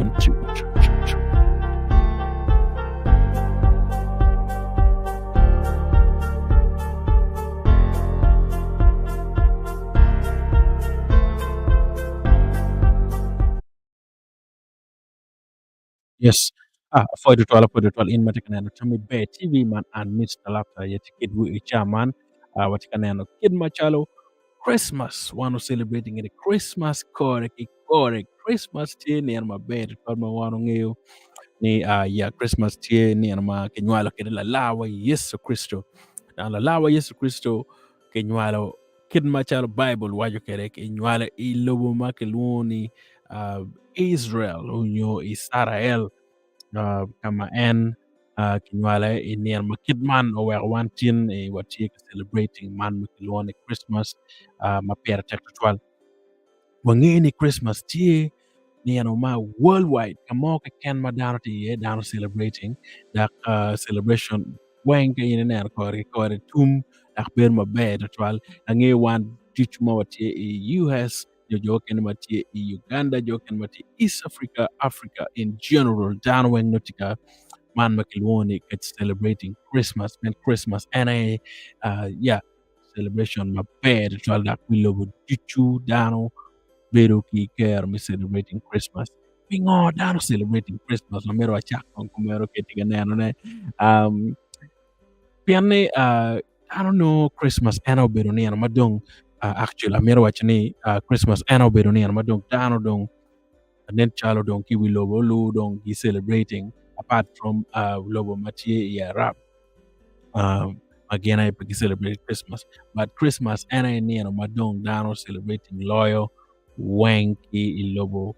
1, 2. Yes. Foi det in mati kaneno Tami be TV man and Miss Talapta yeti kid wi chairman wati kaneno kid machalo Christmas wano celebrating the Christmas kore Christmas tie ni an maber par ma wano ng'eyo ni ya Christmas tie ni an ma kinywalo kid la lawa Yesu Kristo na la lawa Yesu Kristo kinywalo kid machalo Bible wajo kere kinywalo ilobo ma kilwoni Israel unyo Israel kama en kinywala inian ma kidman o wer wan tin e watie celebrating man makilone Christmas ma per tek twal wangeni Christmas tie ni ano ma worldwide kamo ka ken ma dano ti ye dano celebrating dak celebration wen ka ina ner ko tum dak ber ma be twal ange wan tich ma watie e US jo ken matie e Uganda jo ken matie East Africa Africa in general dano wen notika man makilwoni it's celebrating Christmas and Christmas and yeah celebration ma bad twal dak willow tichu dano bedo ki care me celebrating Christmas pingo dano celebrating Christmas no mero achak on kumero ketiga neno ne um pianne I don't know Christmas ano bedo ni ano madong actually amero wachni Christmas ano bedo ni ano madong dano dong nen chalo dong ki willow lu dong ki celebrating apart from lobo matie ya rap again I be celebrate Christmas but Christmas and I near madong dano celebrating loyal wanky ilobo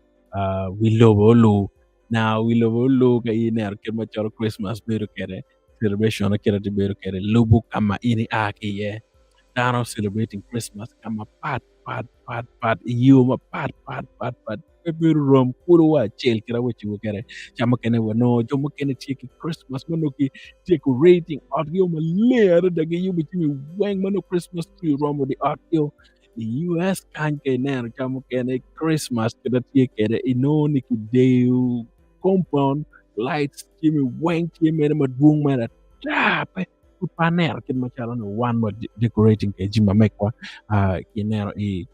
we lobo lu now we lobo lu ka iner ke macharo Christmas beru kere celebration kere de beru kere lubu kama ini aki ye dano celebrating Christmas kama pat yuma pat beru rom kuru wa chel kira wachi kere chama kene wano jomo kene chiki Christmas mano ki decorating art yo malera dage yo bitimi wang mano Christmas tree romo the art yo the US kan kene chama kene Christmas kada tie kere ino ni ki deu compound lights kimi wang kimi na madung mana tape panel kin machala no one more decorating ke jima mekwa kinero i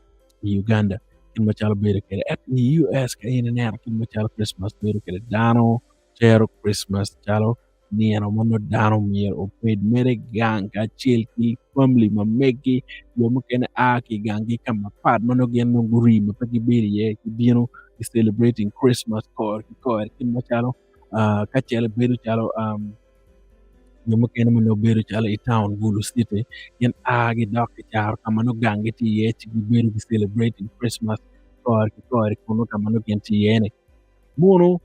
Uganda kin machala bere kere at the US ka ina nero kin machala Christmas bere kere dano tero Christmas chalo ni ano mono dano mier o paid mere gang ka chill ki family ma megi yo mo kene a ki gangi kama pad mono gen no guri ma pagi bere ye ki bino is celebrating Christmas kor kin machala ka chele bere chalo yomo kene mo beru chala i town Gulu City yen agi dok char kamano gangi ti ye chi beru gi celebrating Christmas kor kuno kamano gen ti yene mono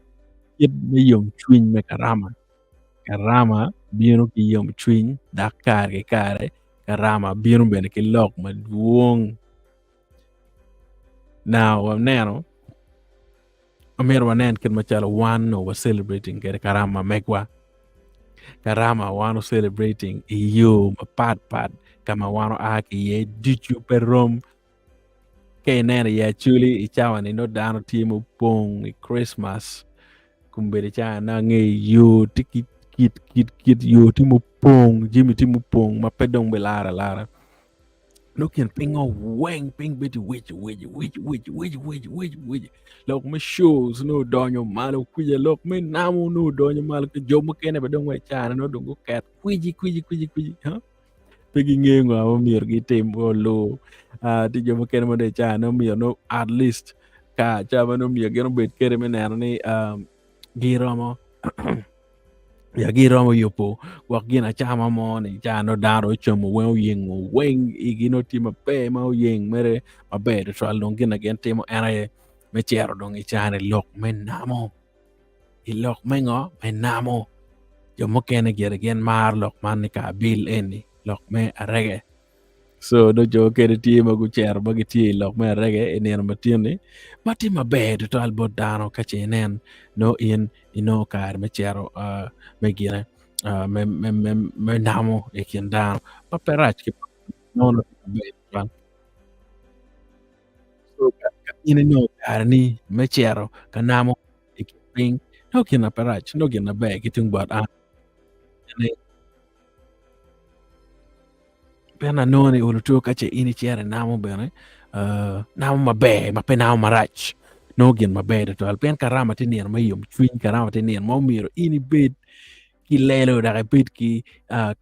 yet me yom twin me karama bino ki yom twin dakar ke kare karama bino bene ki lok ma duong now nano amero wanen ken machala one no was celebrating kere karama megwa karama wano celebrating iyo pat kama wano aki ye dichu perom kay nena ya chuli ichawa ni no dano timo pong Christmas kumbere cha na nge yo tikit kit yo timo pong jimi timo pong mapedong belara looking pingo wang ping bit which look me shows no donyo malo kuya look me namu no donyo malo ke jomo kene ba dong we chana no dongo cat kwiji ha pigi ngengo amo mier gi tembo lo ti jomo kene mo de chana mier no at least ka chama no mier geno bet kere me nano ni giromo ya giromo yopo wak gina chama mo ni chano daro chomo weng igino tima pe ma yeng mere maber tral dong gina gen timo anaye me chero dong ichane lok men namo ilok mengo men namo yo mo kene gere gen mar lok man ni ka bil eni lok me arege so do jo kere timo gu chero bagi ti lok me arege eni ma tieni mati maber tral bodano ka chenen no in ino kar me chero me gire me namo e kin dano paperach ki nono be tran so ka ine no kar ni me chero ka namo piny no gin na rach, no gin maber kitung board an pien anoni oluto kache in ichere namo bene namo maber mape namo marach no gin maber tutwal pien karama tinien mayom chuny karama tinien momiro in ibed kilelo dak ibed ki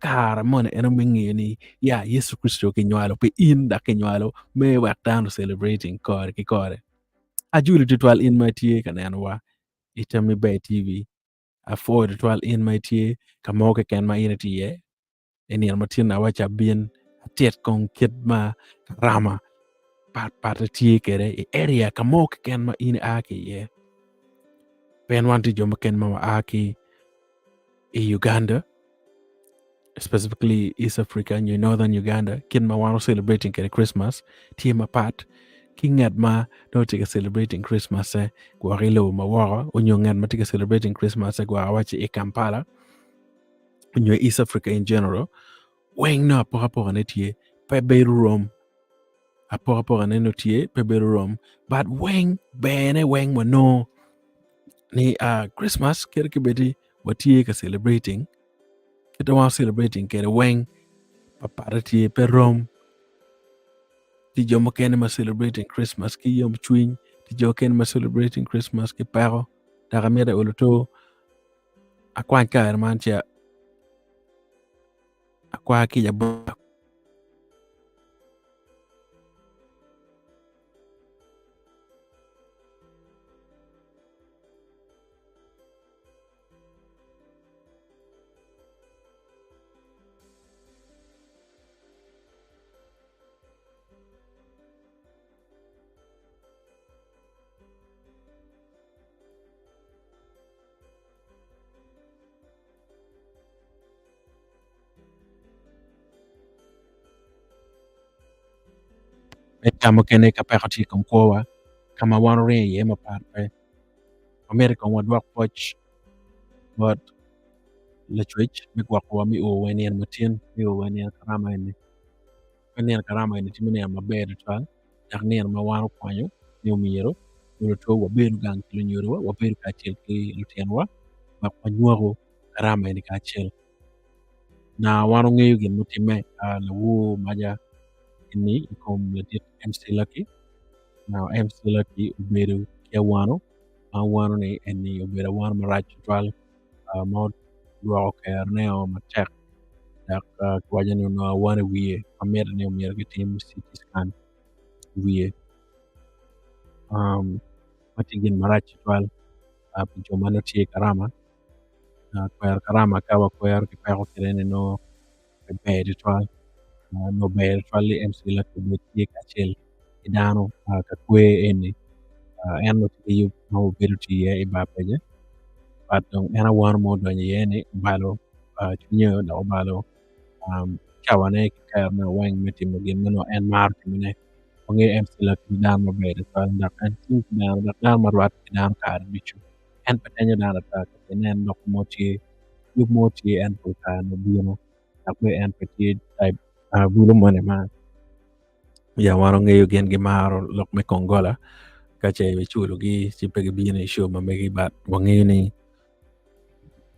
kara mono en oming'eyo ni ya Yesu Kristo kinywalo pe in dak kinywalo me wek dano celebrating kore ki kore. Ajuli tutwal in ma tye ka nenowa i Tami Bay TV. Afuoi tutwal in ma tye ka mo keken ma in itiye. Enian matin awacha bien atiet kong kit ma karama pat tye kede i area ka mo keken ma in aki iye. Pen wan ti jo maken ma aki i Uganda, specifically East Africa, in northern Uganda, kin ma wano celebrating kede Christmas, tie ma pat, ki ngad ma no tika celebrating Christmas gwa rilo ma wara, unyo ngad ma tika celebrating Christmas gwa awachi i Kampala, unyo East Africa in general, weng na apora ne tie, pe beru rom, apora ne no tie, pe beru rom, but weng, bene weng mo no, ni Christmas kere kibeti watie ka celebrating, kita wan celebrating kere weng, papara tie pe rom, ti jo makene ma celebrating Christmas ki yom chwiny, ti jo ken ma celebrating Christmas ki pero, daga mera uluto, akwan ka herman chia, akwa ki ya ba. Kama kene ka pero ti kom kowa, kama wano re ye ma pat pe, America wadwak poch, but la chwech, mikwak wa mi o wenyen matin, mi o wenyen karama ini. Wenyen karama ini timine ya mabere twal, yak nien ma wano kwanyo, ni umiro, uluto waberu gang kilo nyoro, waberu kachel ki lutienwa, makwanywago karama ini kachel. Na wano ngeyo gin mutime, la wu maja ini, ikom ledit MC Lucky. Now MC Lucky uberu kia wano ni eni uberu wano marach twal, maud dwa ker neo matek dak kwaja ni no wane wiye amer ni umir ki tim CT scan wiye matigin marach twal pincho mano tie karama kwer karama kawa kwer ki pero kirene no bed twal no bed twal li MC la ko tie kachel idano ka kwe eni en no tie no bedu tie e bapeje but ena wan mo donye yene balo chinyo da balo chawane kaya me wang meti mugin mano en mar timine onge MC la kidan mo bere so ndak en tin kidan ndak dan marwat kidan kar bichu en petenyo dan ata kenen nok moti yub moti en pulka no bino dak be en peti type bulu mone ma ya waro ngeyo gen gi maro lok me kongola kache be chulo gi chipe gi bino show ma megi bat wangeyo ni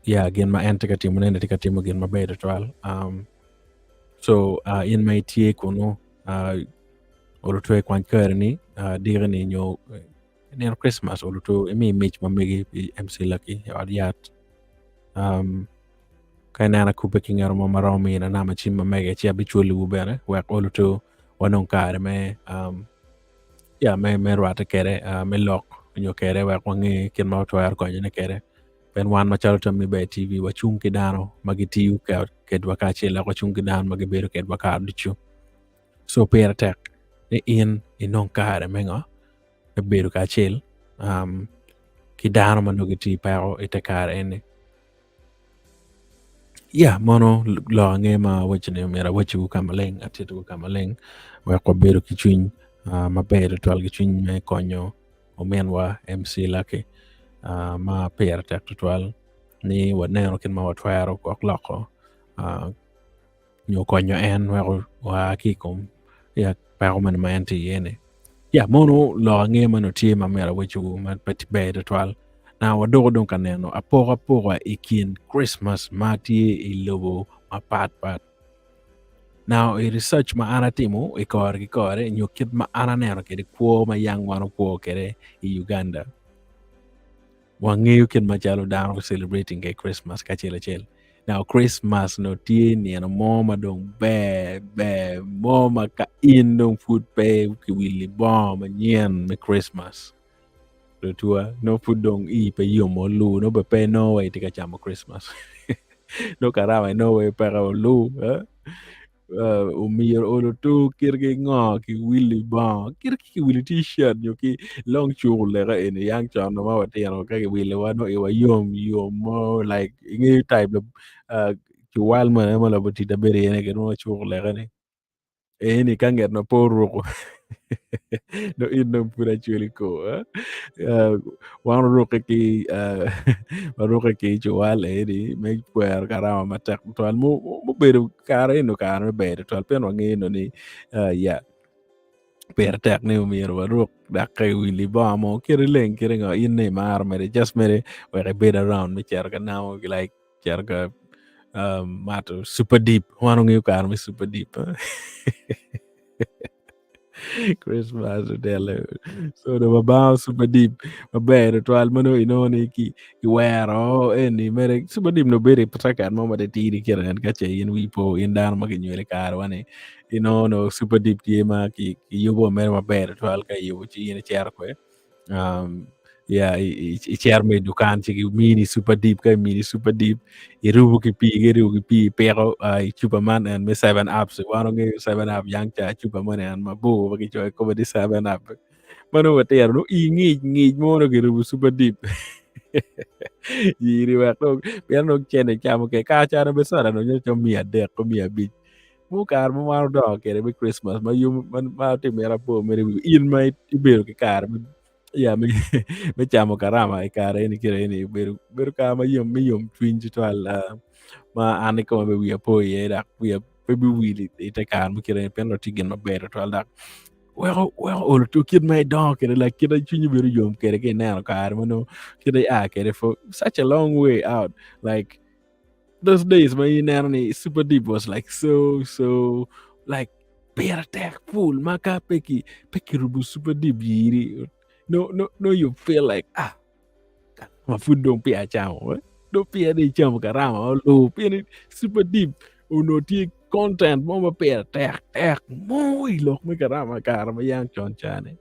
ya gen ma en tika timo nene tika timo gen ma bere twal so in my tie kuno oluto e kwan kër ni dire ni nyo nen Christmas oluto emi mich mamegi MC Lucky od yat kay nana kupe kingero mo maromi na nama chim mamege chi abichuli ubere wek oluto wanon kare me ya me rwata kere me lok nyo kere wek wangi kin ma to yar konyo ne kere pen wan machalo Tami Bay TV wachung kidano magitiyu kedwa kachila wachung kidano magibedo kedwa dichu so pera tek ni in inong kare mengo e bedo kachil ki dano manogiti pero ite kare ene ya mono lo nge ma wachine mera wachu kamaleng atitu kamaleng wa ko bedo ki chuny maber twal gi chuny me konyo omenwa MC Lucky ma pera tek twal ni wanero kin ma watwaro ko loko nyo konyo en wa kikom ya pero man ma enti yene ya mono lo nge mano tie ma mera wechu ma peti bede twal Now wadogo dong kaneno apoga i kin Christmas ma tye I lobo mapatpat. Now I research ma an atimo I kore gi kore nyo kit ma an aneno kede kwo ma yang wan okwo kede I Uganda. Wang'eyo kit machalo dano celebrating ke Christmas kacel acel. Now Christmas no tye nieno mo madong ber mo ma ka in dong pud pe ki wili bo manyien me Christmas. Tua no pud dong I pe yomo lu no be pe no way tika chamo Christmas. No karama no way para lu umir olo tu kirgi ngo ki willy ba kirki willy t-shirt yo ki long chul le ga en yang chan no ma watiano ka ki willy wa no iwa yom mo like ingi type of ki wal man ma la boti da bere ne ke no chul le ga ne eni kanget no poru no in no pura chuli ko uh, wan roke ki roke ki chual edi me puer karama matak tuan mo bedo kare no kare bedo tuan pen wangi no ni ya per tek ne umir waruk dak kay wili ba mo kiri leng kiri ngo in ne mar mere just mere where bed around me cher ka now like cher ka matter super deep wanong yu kar me super deep Christmas dele so the babao super deep maber to almano inoni ki wero eni mere super deep no bere pataka mama de tiri kiran kache in wipo in dan ma kinywele kar wane inono super deep tie ma ki yubo mere maber to alka yubo chi in cher kwe um yeah I cher me dukan chi mini super deep ka mini super deep irubu ki pi pero Superman and me seven apps wano nge seven up yang cha Superman and mabu bagi joy ko di seven up mano water no ingi mo no girubu super deep yiri wa ko pero no chene chamo ke ka cha no besara no nyo mia de ko mia bi mo kar mo maro do kere be Christmas ma yum man ma te mera po mere in mai ibero ke kar ya me me chamo karama e kare ni kire ni beru ka ma yum twin to al ma an ko be wiya po ye dak wiya be bi wili ite kan mo kire pen no tigen maber to al dak well ol to kid my dog kere like kid chunyu beru yum kere ke na kar mo no kid kere for such a long way out like those days my nanny super deep was like so like bear attack full maka peki rubu super deep yiri no you feel like ma food don't pay a chamo don't pay a chamo karama lo pay super deep uno ti content mo ma pay attack mo ilok me karama yang chon chane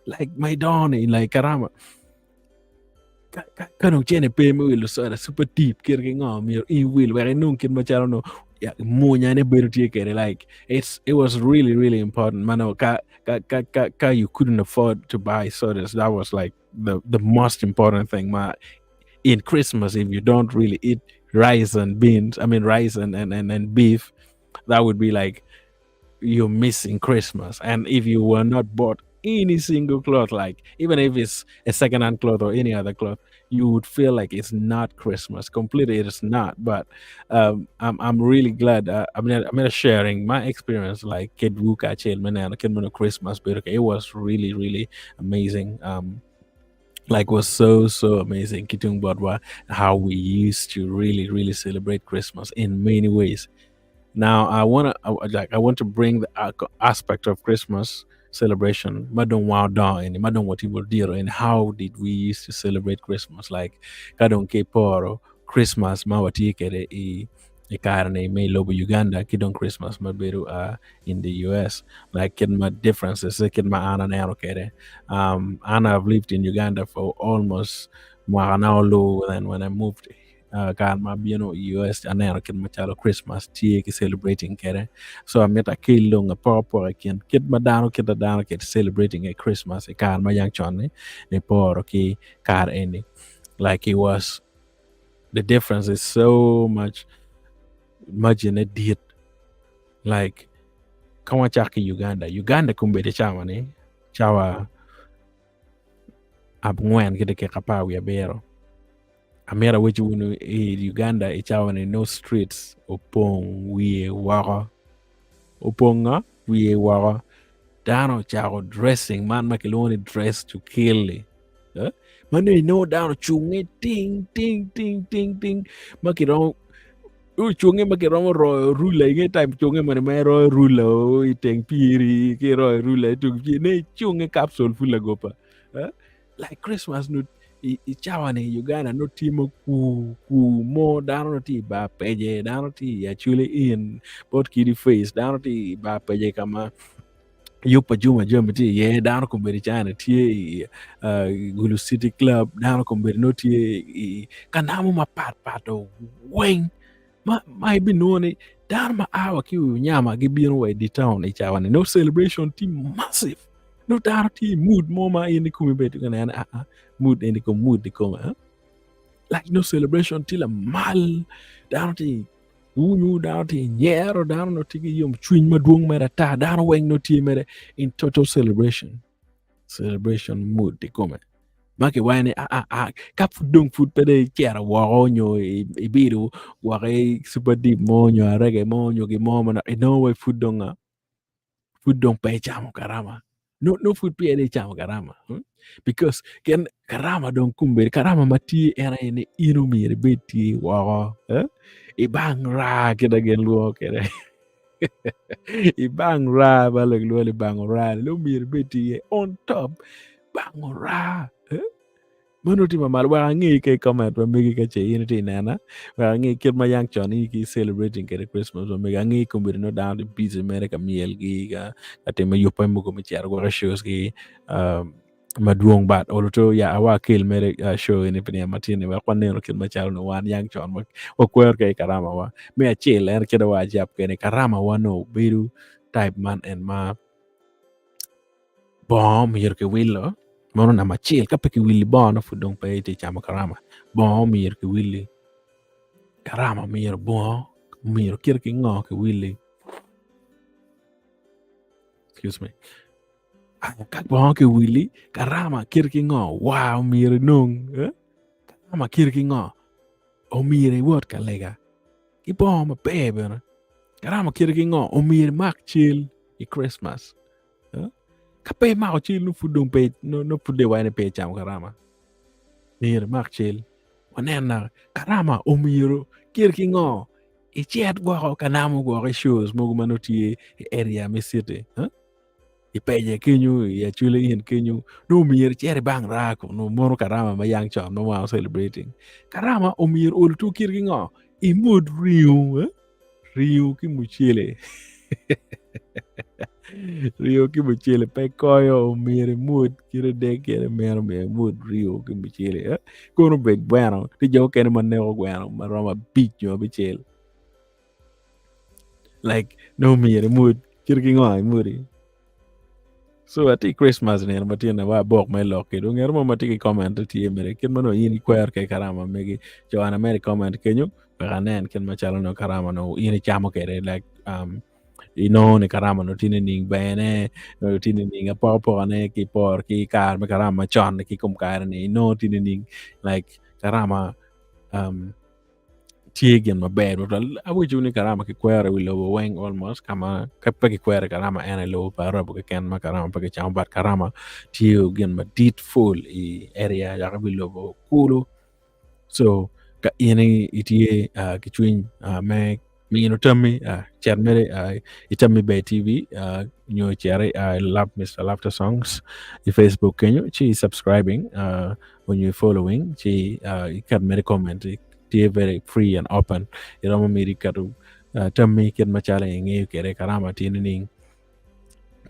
like my donny like karama kanong chene pe mo ilo so super deep kirge ngom your in will where nung kin macharo no ya mo nyane beru tie kere like it was really important mano ka you couldn't afford to buy sodas that was like the most important thing ma in Christmas if you don't really eat rice and beans I mean rice and beef that would be like you're missing Christmas. And if you were not bought any single cloth, like even if it's a secondhand cloth or any other cloth, you would feel like it's not Christmas. Completely, it is not. But I'm really glad. I'm not sharing my experience. Like kid wuka chill man, kid Christmas, but it was really amazing. Like was so amazing. Kitung Bodwa, how we used to really celebrate Christmas in many ways. Now I want to bring the aspect of Christmas celebration. Madon wow down and madon what people did and how did we used to celebrate Christmas? Like kadon ke poro Christmas mawati kere e karne me lobo Uganda kidon Christmas maberu in the US. Like kid my differences, kid my ana nero kere. Anna have lived in Uganda for almost Maranao and when I moved kan ma bieno US aneno kin machalo Christmas tie ki celebrating kere so ameta kilo nga popo kin kid madano kid dano kid celebrating a Christmas e kan ma yang chon ne poro ki kar eni like it was the difference is so much in a did like kama chaki Uganda kumbe de chama ni chawa abngwen kide ke kapawi abero Amera which one Uganda ichawane no streets opong wie wara oponga wie wara dano chao dressing man makiloni dress to kill eh? Mane no down chunge ting ting ting ting ting makiro chunge makiro ro rula nge time chunge mane me ro rula iteng piri ki ro rula tung pi ne chunge capsule fula gopa. Like Christmas no I chawa ne Uganda no timo ku mo down ti ba peje down ti actually in bot kidi face down ti ba peje kama yupa juma jumba ti ye down ko beri chana ti Gulu City Club down ko beri no ti kanamu ma pato weng ma ibi noni down ma awa ki nyama gi biro we di town I chawane no celebration ti massive no down ti mood moma ini kumi betu kana mood ini ko mood di koma like no celebration till a mal down ti unyu down ti nyero down no tigi yom chwiny maduong' mere ta down weng no tie mere in total celebration mood di kome maki wane kap dong food pede kera wako nyo ibiru wake super deep mo nyo arege mo nyo gi mo mana no way food dong pe chamo karama no food pe de chamo karama because ken karama dong kumbe karama mati era ene inu mire beti wako ibang ra keda gen luo kede ibang ra balag luo ibang ra lo mire beti on top bang ra mano ti mamal wa ngi ke comment wa megi ka che yin ti nana wa ngi kir ma yang chon ki celebrating ke Christmas wa mega ngi kumbir no down the pizza America miel gi ka ate ma yopa mo ko mi char go shows gi maduong bat oloto ya awa kil mere show ni pini matine wa kwanero kil ma char no wan yang chon wa kwer ke karama wa me a chill er ke wa jap ke ne karama wa no biru type man and ma bom yer ke willo mono na machil ka peki willi bono fu dong pe te chama karama bon mir ke willi karama mir bon mir kir ki ngo ke willi excuse me ka bon ke willi karama kir ki ngo wow mir nung karama kir ki ngo o mir wot ka lega ki bon ma bebe na karama kir ki ngo o mir mak chill i Christmas ka pe ma chill no fu dong pe no fu de wa ne pe chama karama mir mak chill wanena karama omiro kirki ngo ichet go kanamu go shoes mogu manoti area mi city ipeje kinyu ya chule in kinyu no mir chere bang rako no moro karama ma yang chon no wa celebrating karama omir ul tu kirki ngo I mood riu ki muchele Rio ki muchele pe koyo omir mood kire de kere mero me mood rio ki muchele kono big bueno ti jo kene manego bueno maroma bicho bichel like no mir mood kirki ngo muri so ati Christmas ne matina wa bok me loke do ngero mo matiki comment ti mere ken mano yini kwer ke karama megi joana mere comment kenyu baganen ken machalo no karama no yini chamo kere like ne karama no tine ning bene no tine ning apo ne ki por ki kar me karama chon ki kum kar ni no tine ning like karama tiegen ma bad but awu juni karama ki kwere wi lo weng almost kama kappa ki kwere karama ene lo para bu ken ma karama pa ki cham bat karama tiyo gen ma dit full I area ya wi lo kulu so ka ini itie ki twin me mi no Tami chat mere itami be TV nyo chere I love Mr. Laughter Songs I Facebook kenyo chi subscribing when you following chi ikat mere comment tie very free and open irama miri katu Tami ken machala ngi kere karama tinining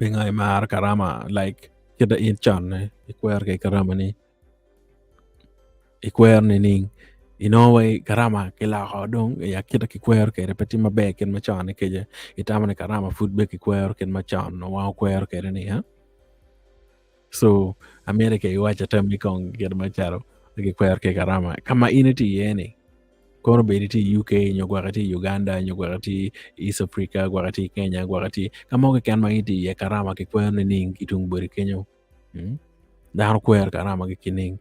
bengai mar karama like keda in chan ikwer ke karama ni ikwer ni ning Inowe karama kila hodong ya kita kikwer ke repeti mabe ken machan ke je itamane karama food be kikwer ken machan no wa kwer ke ni so America iwacha Tami kong ken macharo kikwer ke karama kama initi yeni kono be ti UK nyogwati Uganda nyogwati East Africa gwati Kenya gwati kama ke kan maiti ye karama kikwer ni ning kitung beri kenyo dar kwer karama ke kining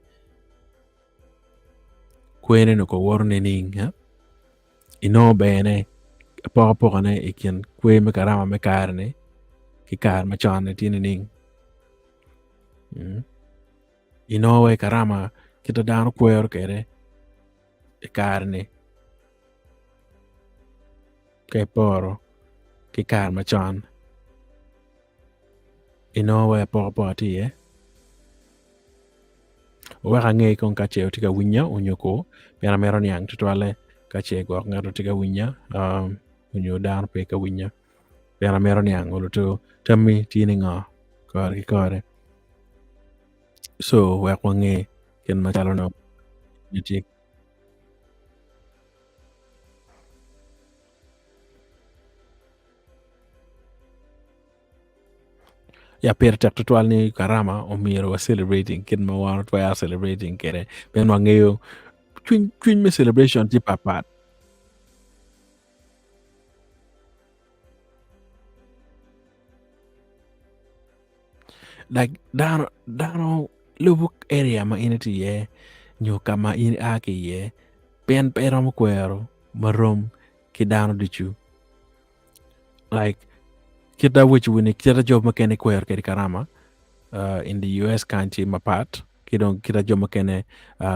kwene no ko worne ning ino bene po ne ikin kwe me karama me karne ki kar ma chane tini ning ino we karama kita dano kwero kede e karni ke poro ki kar machon inowe poko ti weka ng'e kon kache tika winya unyoko pera mero niang tutwale kache go ngaro tika winya unyo dan pe ka winya pera mero niang uluto Tami tini nga kore so wek ng'e ken machalo no nitik ya per tak tutwal ni karama omiro wa celebrating ken ma wan twa celebrating kere ben wang'eyo chuny me celebration ti papat like dano lubuk area ma in tiye nyo kama in ake ye pen pero mo kwero marom ki dano dichu like kita wichu wini kita job makene kwero kedi karama in the US kanchi mapat kita job makene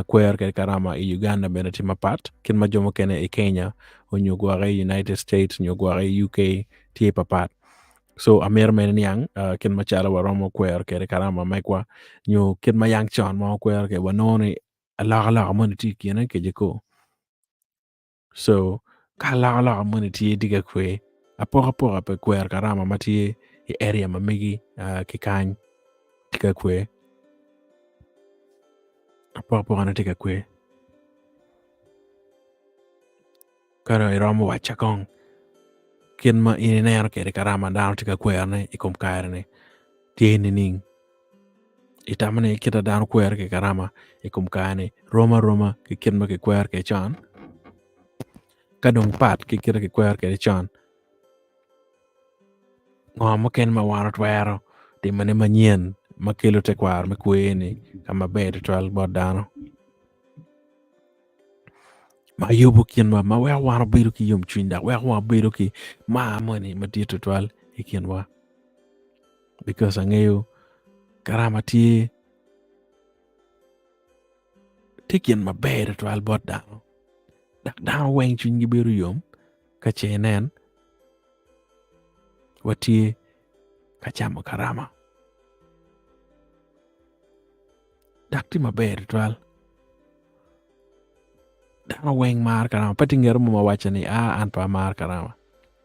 kwero kedi karama i Uganda beneti mapat kin ma job makene i Kenya onyo gware United States nyo gware UK tie papat so amer men yang kin machala waromo kwer kere karama mekwa nyo kin ma yang chon mo kwer ke wanoni ala mon ti kine ke jeko so ka ala mon ti diga kwe apora pe kwer karama mati i area ma migi ki kan diga kwe apora na diga kwe kara iromo wachakong kin ma inenero kere karama down diga kwer ne ikom kaire ne tieni ning itamane kita dan kwer ke karama ikum kane Roma ke kirma ke kwer ke chan kadong pat ke kira ke kwer ke chan ngom ken ma wanot wero di mane manyen makelo te kwar me kweni kama bed twal bodano ma yubu kin ma we wano biru ki yum chinda we wano biru ki ma money ma dito twal ikin wa because angeyo karama ti tikin ma bed twal bodano dak dan weng chingi biru yum ka chenen wati kachamo karama dakti maber twal dano weng mar karama pati ngero mo mawacha ni an pa mar karama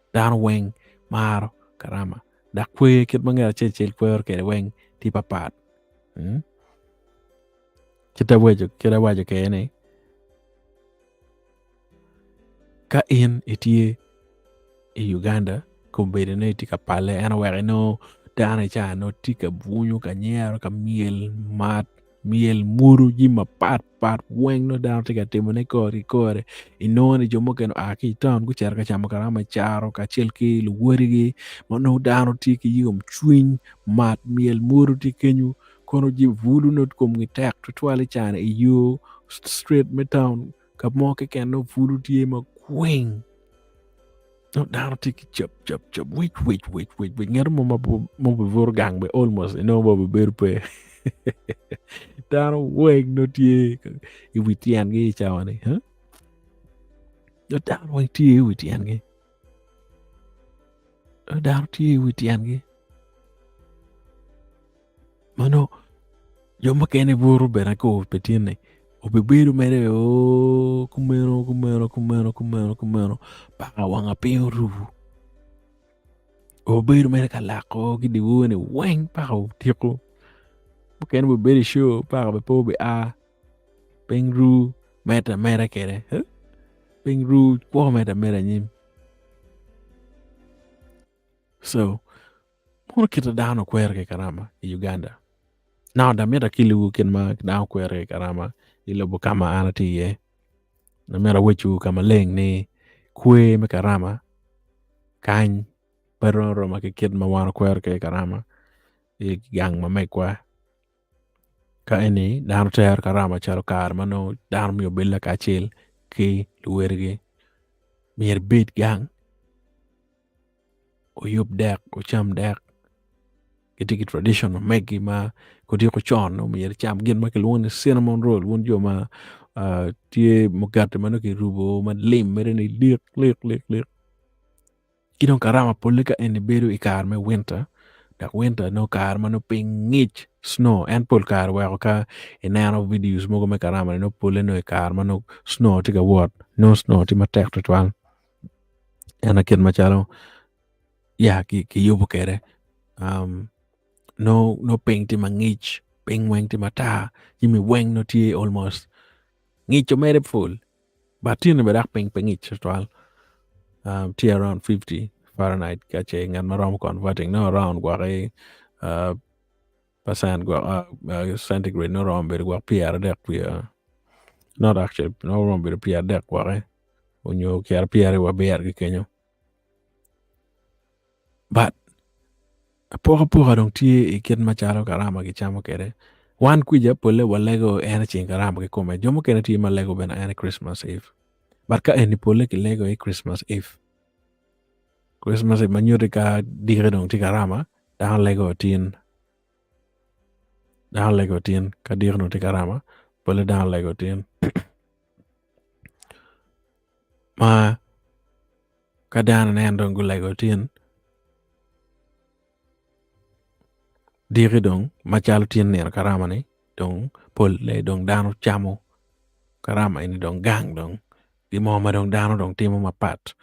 dano weng mar karama dak kwe kit mangera chel kwer ke weng ti papat kita wajo ke ne ka in itie i Uganda kumbede ne tika pale ana were no dana cha no tika bunyo ka nyero ka miel muru ji ma pat weng no dana tika timo ne kore inone jomo ken aki town ku cher ka chamo karama charo ka chel ki luwori gi mono dana tiki yom chwiny mat miel muru tikenyu kono ji vulu not kom ngi tek to twale chane yo straight me town ka mo ke ken no vulu tie ma kweng no dano tiki chop wait ngero mo bevor gang be almost no mo beber pe dano weng no tie i witian gi chawane no dano weng tie i witian gi dano tie i witian gi mano yo makene buru bena ko petine obeberu mere kumeno baka wanga pin rubu obeberu mere kalako gidi wone weng baka tiko bukan beberu show baka bepo be a pengru meta kere pengru kwa meta nyim so mono kita dano kwer ke karama i Uganda now da mera kilu ken ma dano kwer ke karama ilobo kama anati ye na mera wechu kama leng ni kwe me karama kany pero ma ke kid ma wan kwer ke karama i gang ma mekwa ka ini dano ter karama charo kar mano dano mi obilla ka chil ki luwergi mier bit gang o yub dek o cham dek Kitiki traditional Maggie ma kodi ko chon no mi cham gin ma ke luon cinnamon roll won jo ma tie mugate mano ki rubo man lim mere ni lik kidon karama polika en bedo ikar me winter dak winter no kar mano ping ngich snow en pol kar wa ka enano videos mogo me karama no pole no ikar mano snow tiga wot no snow ti matek to twal en akid machalo ya ki yubo kere no ping ti mangich ping weng ti mata yimi weng no ti almost ngich o mere full but tin be dak ping ngich twal ti around 50 Fahrenheit kache ngan marom converting no around gwa uh, percent gwa centigrade no rom ber gwa PR dek not actually no rom ber PR dek gwa unyo kiar PR wa ber gi kenyo but poka dong tie iken machalo karama gi chamo kere wan kuja pole walego ena ching karama gi kome jomo kene tie malego bena ena Christmas Eve but ka eni pole ki lego Christmas Eve manyuri ka dire dong ti karama dan lego tin ka dire dong ti karama pole dan lego tin ma ka dan nen dong gu lego tin dire dong machalo tin ner karama ni dong pole dong dano chamo karama ini dong gang dong di mo ma dong dano dong timo mapat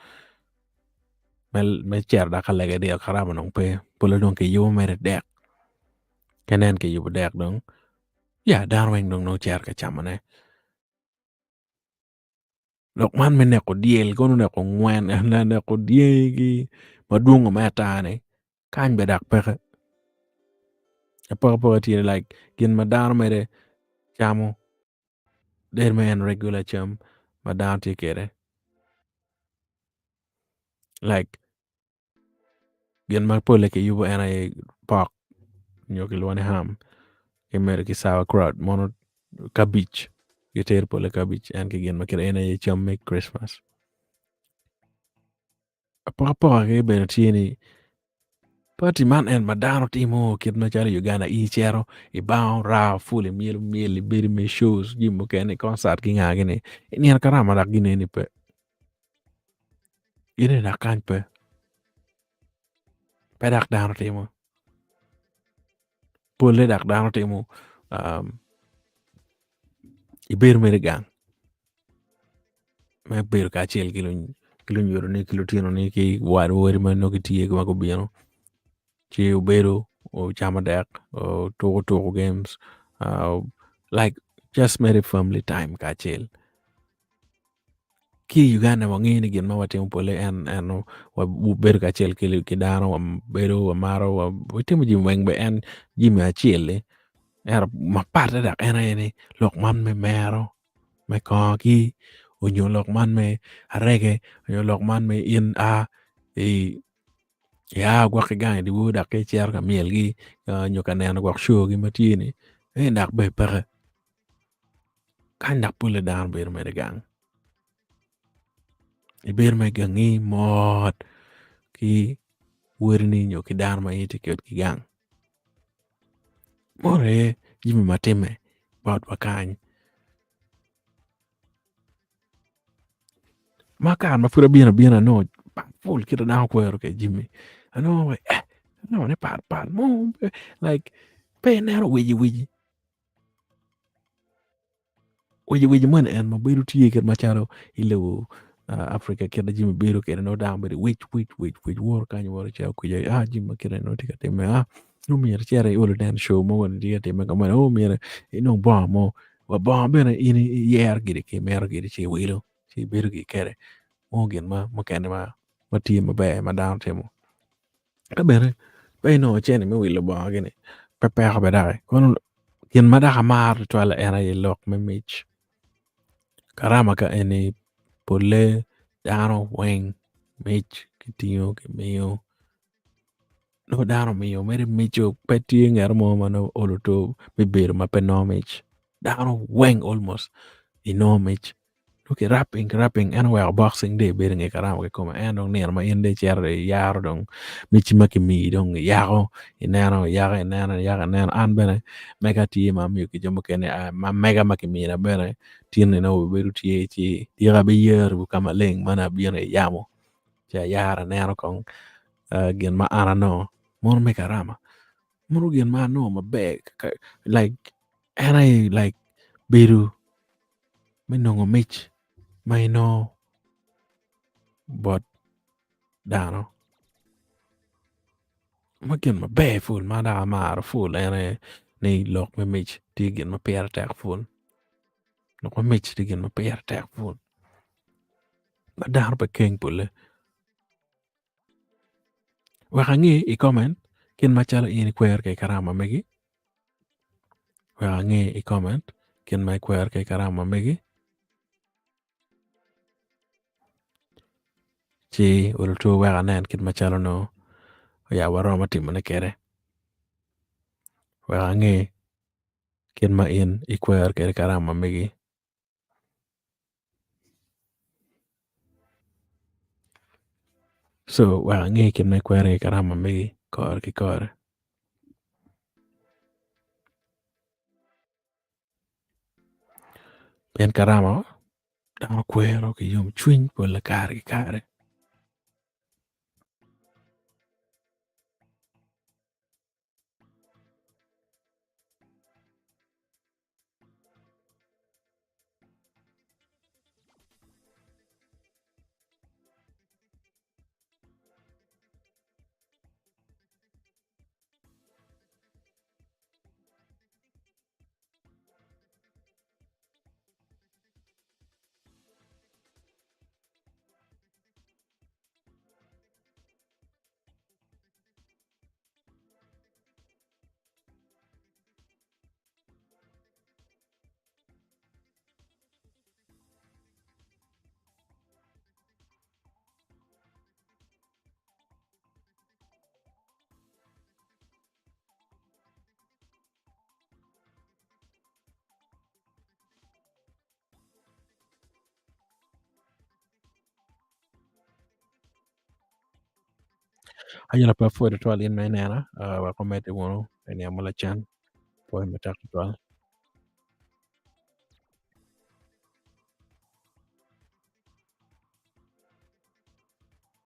me cer da ka lege dia karama dong pe pole dong ke yo mere dek kenen ke yo dek dong ya dan weng dong no cer ka chamane lok man me ne ko diel kono ne ko ngwen ne ko diegi madungo meta ne kan be dak pe pa ti like gin madano mere chamo der men regular cham madan ti kere like gin ma pole ke yubo ena e pak nyoki luane ham ke mere ki sauerkraut mono cabbage giter pole cabbage en ke gin ma kere ena e cham make Christmas pa ke be tieni Pati man en madano timo kit machalo Uganda i chero i bao ra full miel biri me shows jimbo kene concert ki ngage ni ini an karama dak gine ni pe ini dak kan pe dak dano timo pole dak dano timo i bir mere gang me bir ka chel kilun yoro ni kilutino ni ki wari man no ki tiye ko biano chi ubero o chama dak o toko games like just mere family time ka chel ki Uganda wangini gin ma watimo pole en wa bedo ka chiel ki dano wa bedo wa maro wa watimo jim weng be en jim achiel era ma parte dak ene lok man me mero me koki onyo lok man me arege onyo lok man me in a ya gwa ki gang di wo dak ke chiar ka miel gi nyo ka neno gwa show gi matini dak be pere kan dak pole dan be me gang ibir me gangi mod ki werni nyo ki dar ma yiti ki gang more jimi matime bot bakany makan ma fura bina no full kita na kwero ke jimi ano no ne pat mo like pe nero wiji man en ma biru tiye ket macharo ilewo Africa keda jimi biru keda no down but which war kanyo war cha kuya jimi keda no tika teme no mi chere olo dan show mo won dia teme kama o mi no ba mo wa ba bena ini yer gidi ke mer gidi che wilo che biru gi kere mo gen ma kende ma tiye ma be ma down temo ka bere be no chene me wilo ba gene pepe ha be dai kono gen ma da hamar to ala era ye lok me mich karama ka eni pole dano weng mich kitio ke mio no dano mio mere micho petie ngar mo mano oloto be ber ma penomich dano weng almost inomich Okay, rapping anywhere boxing day bering e karama ke koma dong ner ma inde cher yaro dong michi makimi dong yaro inano an bene mega ti ma mi ki jomo kene ma mega makimi na bene tin no beru ti dira be yer bu kama leng mana bire yamo cha yara nero kong gen ma ana no mon me karama monu gen ma no ma bag like and I like beru me no mich may no but dano ma gin ma be full ma da ma full ene ni lok me mich ti gin ma per tek full lok me mich ti gin ma per tek full ma dar ba king pulle wa ngi I comment kin ma chala in kwer ke karama megi wa ngi I comment kin ma kwer ke karama megi chi ul tu wa nen kin ma chala no ya waro ma timane kere wa ngi kin ma in I kwer ke karama megi so wa ngi kin ma kwer ke karama megi kor ki kor pen karama dang kwero ki yom chwiny pulle kar ki kare ayala pa fo de twal in menena wa ko mete wono en ya mala chan po me tak twal